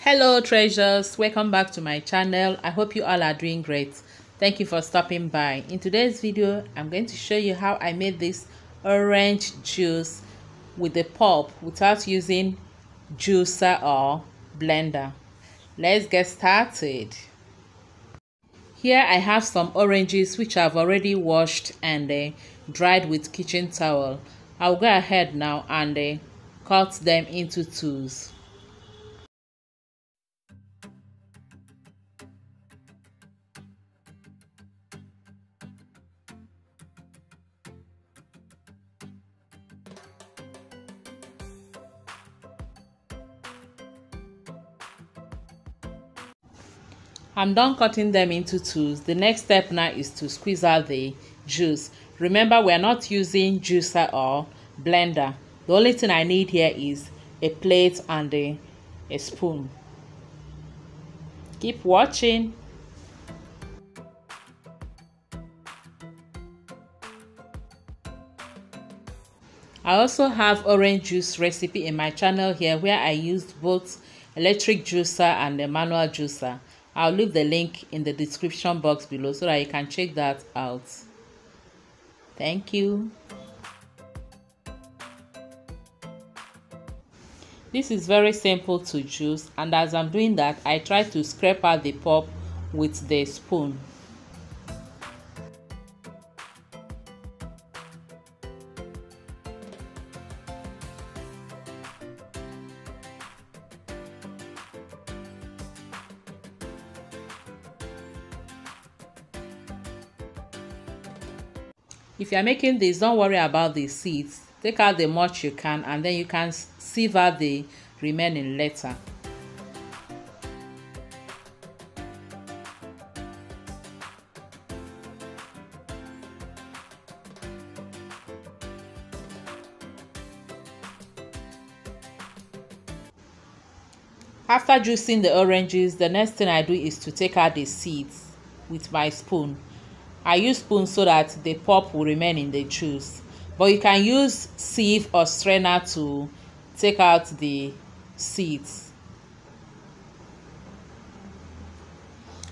Hello treasures, welcome back to my channel. I hope you all are doing great. Thank you for stopping by. In today's video, I'm going to show you how I made this orange juice with the pulp without using juicer or blender. Let's get started. Here I have some oranges which I've already washed and dried with kitchen towel. I'll go ahead now and cut them into twos. I'm done cutting them into twos. The next step now is to squeeze out the juice. Remember, we're not using juicer or blender. The only thing I need here is a plate and a spoon. Keep watching. I also have orange juice recipe in my channel here where I used both electric juicer and a manual juicer. I'll leave the link in the description box below so that you can check that out. Thank you. This is very simple to juice, and as I'm doing that, I try to scrape out the pulp with the spoon. If you're making this, don't worry about the seeds. Take out the much you can and then you can sieve out the remaining later. After juicing the oranges, the next thing I do is to take out the seeds with my spoon. I use spoon so that the pulp will remain in the juice, but you can use sieve or strainer to take out the seeds.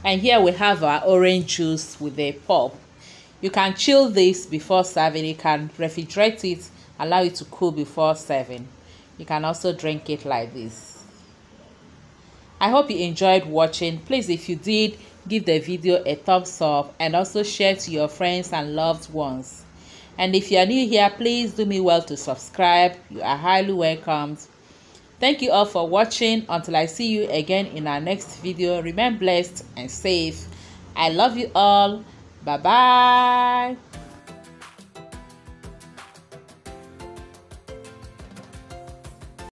And here we have our orange juice with the pulp. You can chill this before serving. You can refrigerate it, allow it to cool before serving. You can also drink it like this. I hope you enjoyed watching. Please, if you did, give the video a thumbs up and also share to your friends and loved ones. And if you are new here, please do me well to subscribe. You are highly welcomed. Thank you all for watching. Until I see you again in our next video, remain blessed and safe. I love you all. Bye bye.